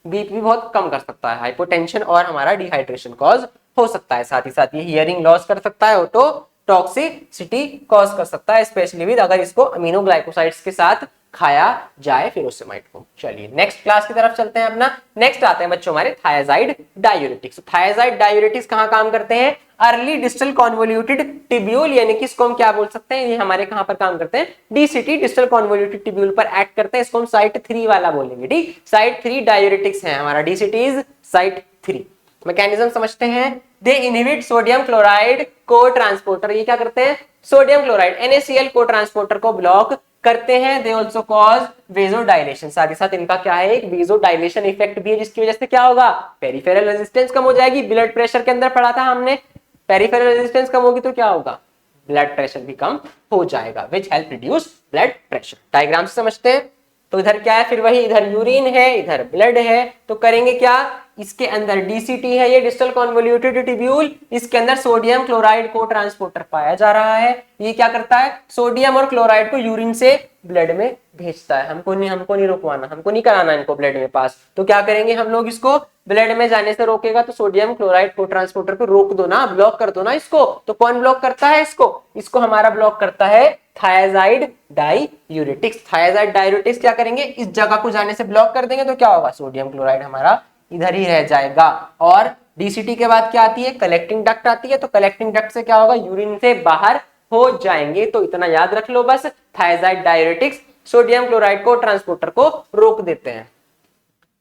बीपी भी बहुत कम कर सकता है, हाइपोटेंशन और हमारा डिहाइड्रेशन कॉज हो सकता है। साथ ही साथ ये हियरिंग लॉस कर सकता है, ऑटो टॉक्सिसिटी कॉज कर सकता है, स्पेशली विद अगर इसको अमीनोग्लाइकोसाइड्स के साथ खाया जाए फ्यूरोसेमाइड को। चलिए नेक्स्ट क्लास की तरफ चलते हैं अपना। नेक्स्ट आते हैं बच्चों हमारे थायाजाइड डायूरेटिक्स। थायाजाइड डायूरेटिक्स कहां काम करते हैं, अर्ली डिस्टल कॉन्वोल्यूटेड टिब्यूल, यानी कि इसको हम क्या बोल सकते हैं, ये हमारे कहां पर काम करते हैं, डीसीटी डिस्टल कॉन्वोल्यूटेड टिब्यूल पर एक्ट करते हैं। इसको हम साइट 3 वाला बोलेंगे, ठीक, साइट 3 डायूरेटिक्स है हमारा, डीसीटी इज साइट 3। मैकेनिज्म समझते हैं, दे inhibit sodium chloride co transporter, ये क्या करते हैं, सोडियम क्लोराइड NaCl को ट्रांसपोर्टर को ब्लॉक करते हैं। दे ऑल्सो कॉज वेजोडाइलेशन, साथ ही साथ इनका क्या है, एक वेजोडाइलेशन इफेक्ट भी है, जिसकी वजह से क्या होगा, पेरिफेरल रेजिस्टेंस कम हो जाएगी। ब्लड प्रेशर के अंदर पढ़ा था हमने, पेरिफेरल रेजिस्टेंस कम होगी तो क्या होगा, ब्लड प्रेशर भी कम हो जाएगा, which help reduce blood pressure. Diagram से समझते हैं, तो इधर क्या है, फिर वही इधर यूरिन है, इधर ब्लड है, तो करेंगे क्या, इसके अंदर डीसीटी है, ये डिस्टल कॉन्वोल्यूटेड टिब्यूल, इसके अंदर सोडियम क्लोराइड को ट्रांसपोर्टर पाया जा रहा है। ये क्या करता है, सोडियम और क्लोराइड को यूरिन से ब्लड में भेजता है। हमको नहीं रुकवाना, हमको नहीं कराना इनको ब्लड में पास, तो क्या करेंगे हम लोग, इसको ब्लड में जाने से रोकेगा, तो सोडियम क्लोराइड को ट्रांसपोर्टर को रोक दो ना, ब्लॉक कर दो ना इसको। तो कौन ब्लॉक करता है इसको हमारा ब्लॉक करता है थायाजाइड डायूरेटिक्स। थायाजाइड डायूरेटिक्स क्या करेंगे, इस जगह को जाने से ब्लॉक कर देंगे, तो क्या होगा, सोडियम क्लोराइड हमारा इधर ही रह जाएगा। और डीसीटी के बाद क्या आती है, कलेक्टिंग डक्ट आती है, तो कलेक्टिंग डक्ट से क्या होगा, यूरिन से बाहर हो जाएंगे। तो इतना याद रख लो बस, thiazide diuretics sodium chloride co transporter को रोक देते हैं।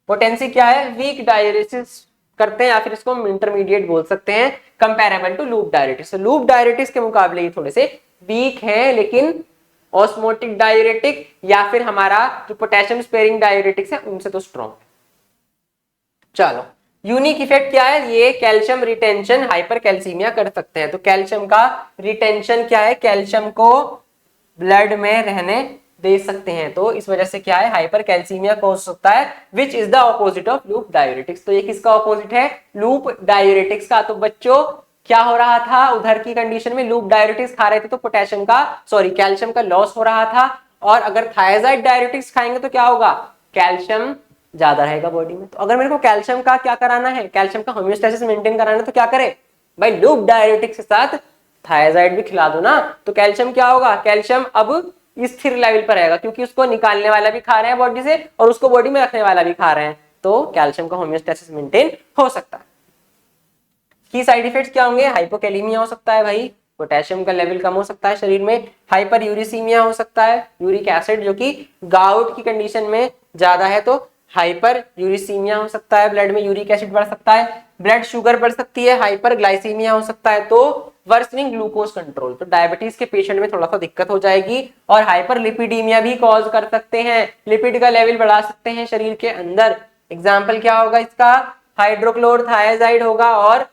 पोटेंसी क्या है, वीक डायूरेसिस करते हैं, या फिर इसको इंटरमीडिएट बोल सकते हैं, comparable to loop diuretics. Loop diuretics के मुकाबले ये थोड़े से वीक है, लेकिन ऑस्मोटिक डायूरेटिक या फिर हमारा जो पोटेशियम स्पेयरिंग डायूरेटिक्स है उनसे तो स्ट्रॉन्ग है। चलो, यूनिक इफेक्ट क्या है, ये कैल्शियम रिटेंशन हाइपर कैल्सीमिया कर सकते हैं। तो कैल्शियम का रिटेंशन क्या है, कैल्शियम को ब्लड में रहने दे सकते हैं, तो इस वजह से क्या है, हाइपर कैल्सीमिया हो सकता है, which is the opposite of loop diuretics. तो ये किसका ऑपोजिट है, लूप डायूरेटिक्स का। तो बच्चों क्या हो रहा था उधर की कंडीशन में, लूप डायरेटिक्स खा रहे थे तो पोटेशियम का कैल्शियम का लॉस हो रहा था, और अगर थायजाइड डायरेटिक्स खाएंगे तो क्या होगा, कैल्शियम ज्यादा रहेगा बॉडी में। तो अगर मेरे को कैल्शियम का क्या कराना है, कैल्शियम का होम्योस्टेसिस मेंटेन कराना है, तो क्या करे भाई, लूप डायरेटिक्स के साथ थायजाइड भी खिला दो ना, तो कैल्शियम क्या होगा, कैल्शियम अब स्थिर लेवल पर रहेगा, क्योंकि उसको निकालने वाला भी खा रहे हैं बॉडी से और उसको बॉडी में रखने वाला भी खा रहे हैं, तो कैल्शियम का होम्योस्टेसिस मेंटेन हो सकता है। की साइड इफेक्ट्स क्या होंगे, हाइपोकैलेमिया हो सकता है भाई, पोटेशियम का लेवल कम हो सकता है शरीर में, हाइपर यूरिसीमिया हो सकता है, यूरिक एसिड जो कि गाउट की कंडीशन में ज्यादा है तो हाइपर यूरिसीमिया हो सकता है, ब्लड में यूरिक एसिड बढ़ सकता है, ब्लड शुगर बढ़ सकती है, हाइपर ग्लाइसीमिया हो सकता है, तो वर्सनिंग ग्लूकोज कंट्रोल, तो डायबिटीज के पेशेंट में थोड़ा सा दिक्कत हो जाएगी, और हाइपर लिपिडीमिया भी कॉज कर सकते हैं, लिपिड का लेवल बढ़ा सकते हैं शरीर के अंदर। एग्जाम्पल क्या होगा इसका, हाइड्रोक्लोरथायाजाइड होगा और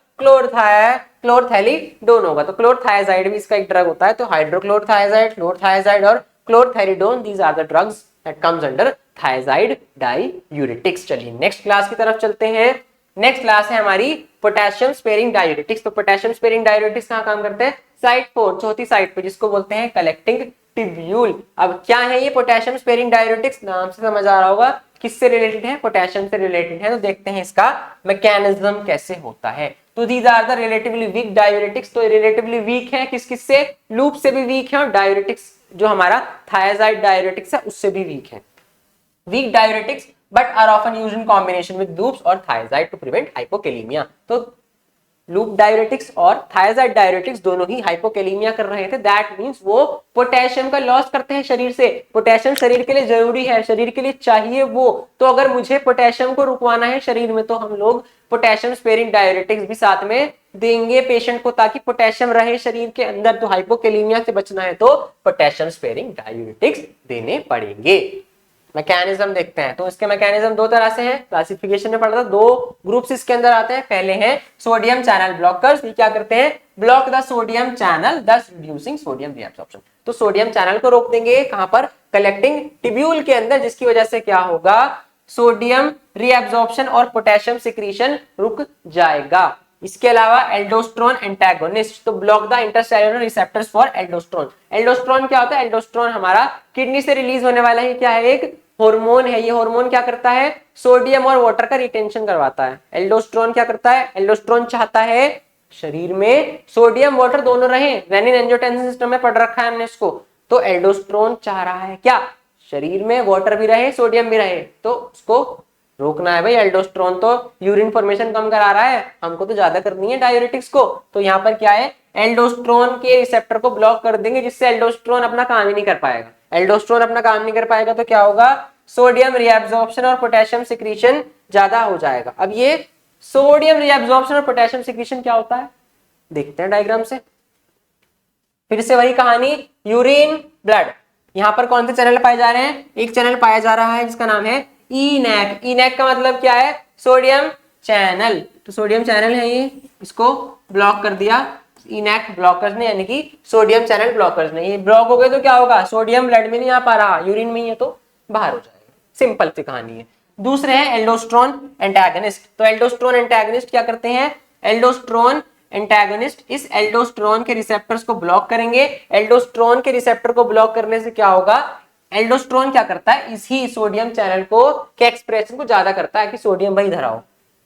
क्लोरथैलीडोन होगा, तो क्लोरथायाजाइड भी इसका एक ड्रग होता है, तो हाइड्रोक्लोरथायाजाइड, क्लोरथायाजाइड और chlorthalidone, these are the drugs that comes under thiazide diuretics. चलिए नेक्स्ट क्लास की तरफ चलते हैं। नेक्स्ट क्लास है हमारी पोटेशियम स्पेयरिंग डायूरेटिक्स। तो पोटेशियम स्पेयरिंग डायूरेटिक्स कहाँ काम करते हैं, साइट 4 चौथी साइट पे, जिसको बोलते हैं कलेक्टिंग टिब्यूल। अब क्या है ये पोटेशियम स्पेयरिंग डायूरेटिक्स, नाम से समझ आ रहा होगा किससे रिलेटेड है, पोटेशियम से रिलेटेड है, तो देखते हैं इसका मैकेनिज्म कैसे होता है। तो these are the relatively weak diuretics, तो रिलेटिवली वीक है किस किस से, लूप से भी वीक है और डायूरेटिक्स जो हमारा थायजाइड डायूरेटिक्स है उससे भी वीक है। Weak diuretics but are often used in combination with loops और थायजाइड टू प्रिवेंट हाइपोकैलेमिया। तो लूप डायूरेटिक्स और थायजाइड डायूरेटिक्स दोनों ही हाइपोकैलेमिया कर रहे थे, दैट मींस वो पोटेशियम का लॉस करते हैं शरीर से। पोटेशियम शरीर के लिए जरूरी है, शरीर के लिए चाहिए वो, तो अगर मुझे पोटेशियम को रुकवाना है शरीर में तो हम लोग पोटेशियम स्पेयरिंग डायूरेटिक्स भी साथ में देंगे पेशेंट को, ताकि पोटेशियम रहे शरीर के अंदर। तो हाइपोकैलेमिया से बचना है तो पोटेशियम स्पेयरिंग डायूरेटिक्स देने पड़ेंगे। मैकेनिज्म देखते हैं, तो इसके मैकेनिज्म दो तरह से हैं, क्लासिफिकेशन में पढ़ा था, दो ग्रुप्स इसके अंदर आते हैं। पहले हैं सोडियम चैनल ब्लॉकर्स, ये क्या करते हैं, ब्लॉक द सोडियम चैनल दस रिड्यूसिंग सोडियम रीअब्सॉर्प्शन। तो सोडियम चैनल को रोक देंगे कहां पर, कलेक्टिंग टिब्यूल के अंदर, जिसकी वजह से क्या होगा, सोडियम रीअब्सॉर्प्शन और पोटेशियम सिक्रीशन रुक जाएगा। इसके अलावा एल्डोस्ट्रोन एंटागोनिस्ट, तो block the intercellular receptors for aldosterone. Aldosterone क्या होता है, एल्डोस्ट्रोन हमारा किडनी से रिलीज होने वाला है, क्या है, एक हार्मोन है। ये हार्मोन क्या करता है, सोडियम और वाटर का रिटेंशन करवाता है। एल्डोस्ट्रोन क्या करता है, एल्डोस्ट्रोन चाहता है शरीर में सोडियम वाटर दोनों रहे, रेनिन एंजियोटेंसिन सिस्टम में पढ़ रखा है हमने इसको। तो एल्डोस्ट्रोन चाह रहा है क्या, शरीर में वाटर भी रहे सोडियम भी रहे, तो उसको रोकना है भाई। एल्डोस्ट्रोन तो यूरिन फॉर्मेशन कम करा रहा है, हमको तो ज्यादा करनी है डायूरेटिक्स को, तो यहाँ पर क्या है, एल्डोस्ट्रोन के रिसेप्टर को ब्लॉक कर देंगे, जिससे एल्डोस्ट्रोन अपना काम ही नहीं कर पाएगा। एल्डोस्ट्रोन अपना काम नहीं कर पाएगा तो क्या होगा, सोडियम रीअब्सॉर्प्शन और पोटेशियम सिक्रीशन ज्यादा हो जाएगा। अब ये सोडियम रीअब्सॉर्प्शन और पोटेशियम सिक्रीशन क्या होता है, देखते हैं डायग्राम से। फिर से वही कहानी, यूरिन ब्लड, यहाँ पर कौन से चैनल पाए जा रहे हैं, एक चैनल पाया जा रहा है जिसका नाम है इनैक। इनैक का मतलब क्या है, सोडियम चैनल, तो सोडियम चैनल है ये, इसको ब्लॉक कर दिया इनैक ब्लॉकर्स ने, यानी कि सोडियम चैनल ब्लॉकर्स ने। ये ब्लॉक हो गए तो क्या होगा, सोडियम ब्लड में नहीं आ पा रहा, यूरिन में ही है तो बाहर हो जाएगा, सिंपल सी कहानी है। दूसरे हैं एल्डोस्ट्रोन एंटागनिस्ट, तो एल्डोस्ट्रोन एंटागनिस्ट क्या करते हैं, एल्डोस्ट्रोन एंटागनिस्ट इस एल्डोस्ट्रोन के रिसेप्टर्स को ब्लॉक करेंगे। एल्डोस्ट्रोन के रिसेप्टर को ब्लॉक करने से क्या होगा, एल्डोस्ट्रोन क्या करता है, इसी सोडियम चैनल को के एक्सप्रेशन को ज्यादा करता है कि सोडियम भाई इधर आओ,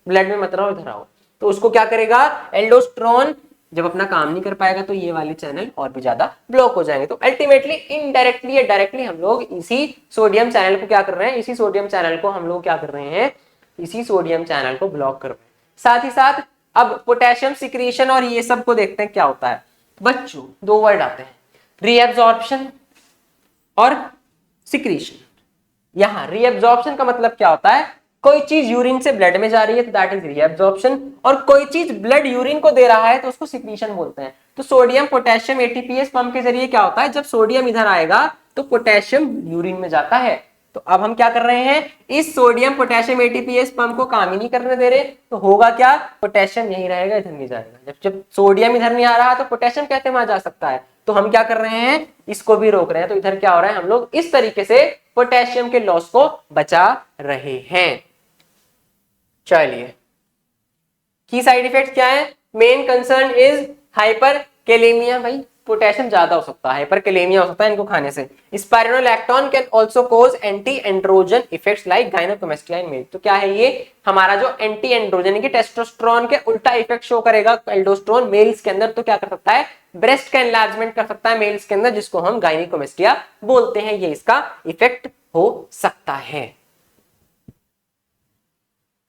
ब्लड में मत रहो इधर आओ। तो उसको क्या करेगा, एल्डोस्ट्रोन जब अपना काम नहीं कर पाएगा तो ये वाले चैनल और भी ज्यादा ब्लॉक हो जाएंगे। तो अल्टीमेटली इनडायरेक्टली या डायरेक्टली हम लोग इसी सोडियम चैनल को क्या कर रहे हैं, इसी सोडियम चैनल को हम लोग क्या कर रहे हैं, इसी सोडियम चैनल को ब्लॉक कर रहे हैं। साथ ही साथ अब पोटेशियम सिक्रीशन और ये सब को देखते हैं क्या होता है बच्चों, दो वर्ड आते हैं, रीअब्सॉर्प्शन और सिक्रीशन। यहां रीअब्सॉर्प्शन का मतलब क्या होता है, कोई चीज यूरिन से ब्लड में जा रही है तो दैट इज रीअब्सॉर्प्शन, और कोई चीज ब्लड यूरिन को दे रहा है तो उसको सिक्रीशन बोलते हैं। तो सोडियम पोटेशियम एटीपीएस पंप के जरिए क्या होता है, जब सोडियम इधर आएगा तो पोटेशियम यूरिन में जाता है। तो अब हम क्या कर रहे हैं, इस सोडियम पोटेशियम एटीपीएस पंप को काम ही नहीं करने दे रहे, तो होगा क्या, पोटेशियम यहीं रहेगा इधर नहीं जाएगा। जब सोडियम इधर नहीं आ रहा तो पोटेशियम कैसे वहां जा सकता है, तो हम क्या कर रहे हैं, इसको भी रोक रहे हैं। तो इधर क्या हो रहा है, हम लोग इस तरीके से पोटेशियम के लॉस को बचा रहे हैं। चलिए की साइड इफेक्ट क्या है, मेन कंसर्न इज हाइपरकैलेमिया। भाई पोटेशियम ज्यादा हो सकता है, हाइपरकैलेमिया हो सकता है इनको खाने से। Spironolactone can also cause anti androgen effects like gynaecomastia in male. तो क्या है ये, हमारा जो एंटी एंड्रोजन की टेस्टोस्टेरोन के उल्टा इफेक्ट शो करेगा एल्डोस्टेरोन मेल्स के अंदर। तो क्या कर सकता है, ब्रेस्ट का एनलार्जमेंट कर सकता है मेल्स के अंदर, जिसको हम गायनेकोमास्टिया बोलते हैं। ये इसका इफेक्ट हो सकता है।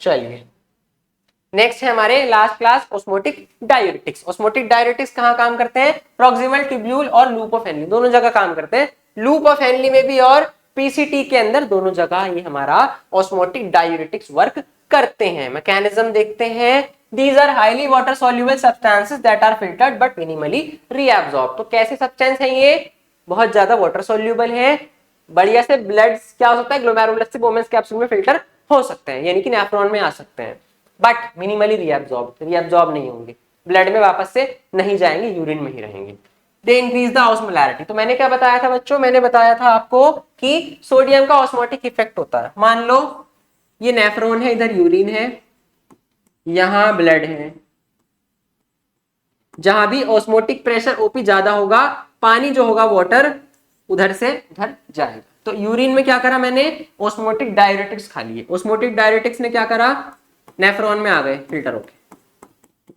चलिए नेक्स्ट है हमारे last class osmotic diuretics. Osmotic diuretics कहाँ काम करते हैं, प्रॉक्सिमल ट्यूब्यूल और लूप ऑफ हेनली दोनों जगह काम करते हैं। लूप ऑफ हेनली में भी और पीसीटी के अंदर दोनों जगह ये हमारा ऑस्मोटिक डायूरेटिक्स वर्क करते हैं। मैकेनिज्म देखते हैं। These are highly water soluble substances that are filtered but minimally reabsorbed। तो कैसे सब्सटेंस है ये, बहुत ज्यादा वाटर सोल्यूबल है, बढ़िया से ब्लड क्या हो सकता है, ग्लोमेरुलस से बोमेंस कैप्सूल में फिल्टर हो सकते हैं, यानी कि नेफ्रॉन में आ सकते हैं, बट मिनिमली रीअब्सॉर्ब नहीं होंगे, ब्लड में वापस से नहीं जाएंगे, यूरिन में ही रहेंगे। They increase the osmolarity. तो मैंने क्या बताया था बच्चों, मैंने बताया था आपको कि सोडियम का ऑस्मोटिक इफेक्ट होता है। मान लो ये नेफ्रॉन है, इधर यूरिन है, यहां ब्लड है, जहां भी ऑस्मोटिक प्रेशर ओपी ज्यादा होगा, पानी जो होगा वाटर उधर से उधर जाएगा। तो यूरिन में क्या करा मैंने, ऑस्मोटिक डायूरेटिक्स खा लिए। ऑस्मोटिक डायूरेटिक्स ने क्या करा, नेफ्रॉन में आ गए फिल्टर होके,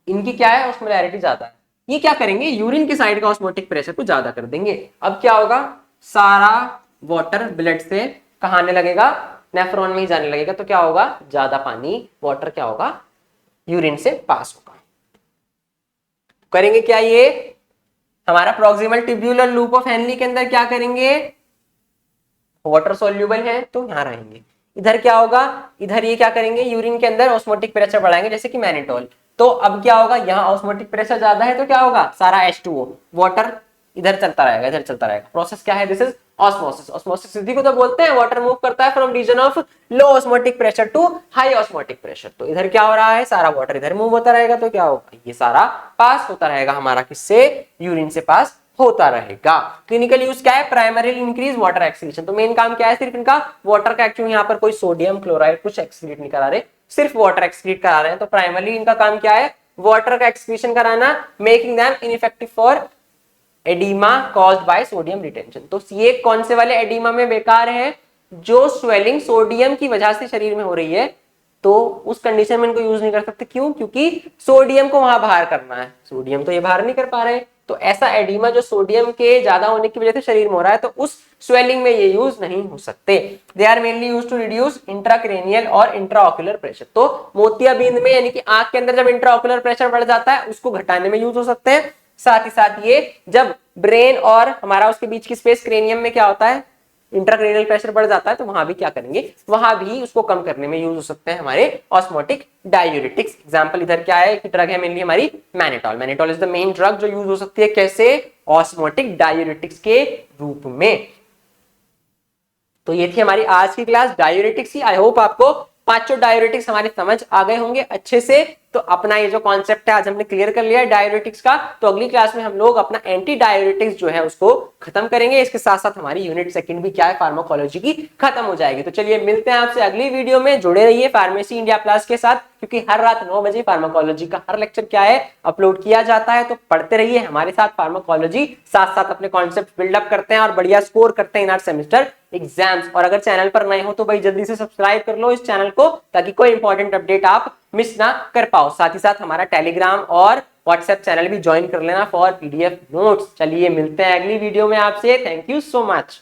इनकी क्या है ऑस्मोलैरिटी ज्यादा है, ये क्या करेंगे, यूरिन की साइड का ऑस्मोटिक प्रेशर को ज्यादा कर देंगे। अब क्या होगा, सारा वाटर ब्लड से कहाँ आने लगेगा, नेफ्रॉन में ही जाने लगेगा। तो क्या होगा, ज्यादा पानी वाटर क्या होगा, यूरिन से पास होगा। करेंगे क्या, ये हमारा proximal tubular loop of Henley के अंदर क्या करेंगे, वाटर सोल्यूबल है तो यहां रहेंगे। इधर क्या होगा, इधर ये क्या करेंगे, यूरिन के अंदर ऑस्मोटिक प्रेशर बढ़ाएंगे, जैसे कि मैनिटोल। तो अब क्या होगा, यहाँ ऑस्मोटिक प्रेशर ज्यादा है तो क्या होगा, सारा H2O वाटर इधर चलता रहेगा, इधर चलता रहेगा। प्रोसेस क्या है, दिस इज ऑस्मोसिस। ऑस्मोसिस विधि को तो बोलते हैं वाटर मूव करता है from region of low osmotic pressure to high osmotic pressure. तो इधर क्या हो रहा है, सारा वाटर इधर मूव होता रहेगा, तो क्या होगा, ये सारा पास होता रहेगा हमारा, किससे, यूरिन से पास होता रहेगा। क्लिनिकल यूज क्या है, प्राइमरीली इंक्रीज वाटर एक्सक्रीशन। तो मेन काम क्या है, सिर्फ इनका वाटर का, एक्चुअली यहाँ पर कोई सोडियम क्लोराइड कुछ एक्सक्रीट नहीं करा रहे, सिर्फ वाटर एक्सक्रीट करा रहे हैं। तो प्राइमरली इनका काम क्या है, वाटर का एक्सक्रीशन कराना, making them ineffective for oedema caused by sodium retention. तो ये कौन से वाले एडिमा में बेकार है, जो स्वेलिंग सोडियम की वजह से शरीर में हो रही है, तो उस कंडीशन में इनको यूज नहीं कर सकते। क्यों, क्योंकि सोडियम को वहां बाहर करना है, सोडियम तो ये बाहर नहीं कर पा रहे। तो ऐसा एडिमा जो सोडियम के ज्यादा होने की वजह से शरीर में हो रहा है, तो उस स्वेलिंग में ये यूज नहीं हो सकते। They are mainly use to reduce intracranial और इंट्राऑक्यूलर प्रेशर। तो मोतियाबिंद में, यानी कि आंख के अंदर जब इंट्राऑक्यूलर प्रेशर बढ़ जाता है, उसको घटाने में यूज हो सकते हैं। साथ ही साथ ये जब ब्रेन और हमारा उसके बीच की स्पेस क्रेनियम में क्या होता है, इंट्राक्रेनियल प्रेशर बढ़ जाता है, तो वहां भी क्या करेंगे, वहां भी उसको कम करने में यूज हो सकते हैं हमारे ऑस्मोटिक डायूरेटिक्स। एग्जांपल इधर क्या है, एक ड्रग है मेनली हमारी mannitol. Mannitol is the main drug जो यूज हो सकती है, कैसे, ऑस्मोटिक डायूरेटिक्स के रूप में। तो ये थी हमारी आज की क्लास डायूरेटिक्स की। आई होप आपको पांचों डायूरेटिक्स हमारे समझ आ गए होंगे अच्छे से। तो अपना ये जो कॉन्सेप्ट है आज हमने क्लियर कर लिया है डायूरेटिक्स का। तो अगली क्लास में हम लोग अपना एंटी डायूरेटिक्स जो है उसको खत्म करेंगे। इसके साथ साथ हमारी यूनिट सेकंड भी क्या है, फार्माकोलॉजी की, खत्म हो जाएगी। तो चलिए मिलते हैं आपसे अगली वीडियो में। जुड़े रहिए फार्मेसी इंडिया प्लस के साथ, क्योंकि हर रात 9 बजे फार्माकोलॉजी का हर लेक्चर क्या है, अपलोड किया जाता है। तो पढ़ते रहिए हमारे साथ फार्माकोलॉजी, साथ साथ अपने कॉन्सेप्ट बिल्डअप करते हैं और बढ़िया स्कोर करते हैं इन आर सेमेस्टर एग्जाम्स। और अगर चैनल पर नए हो तो भाई जल्दी से सब्सक्राइब कर लो इस चैनल को, ताकि कोई इंपॉर्टेंट अपडेट आप मिस ना कर पाओ। साथ ही साथ हमारा टेलीग्राम और व्हाट्सएप चैनल भी ज्वाइन कर लेना फॉर पीडीएफ नोट्स। चलिए मिलते हैं अगली वीडियो में आपसे। Thank you so much.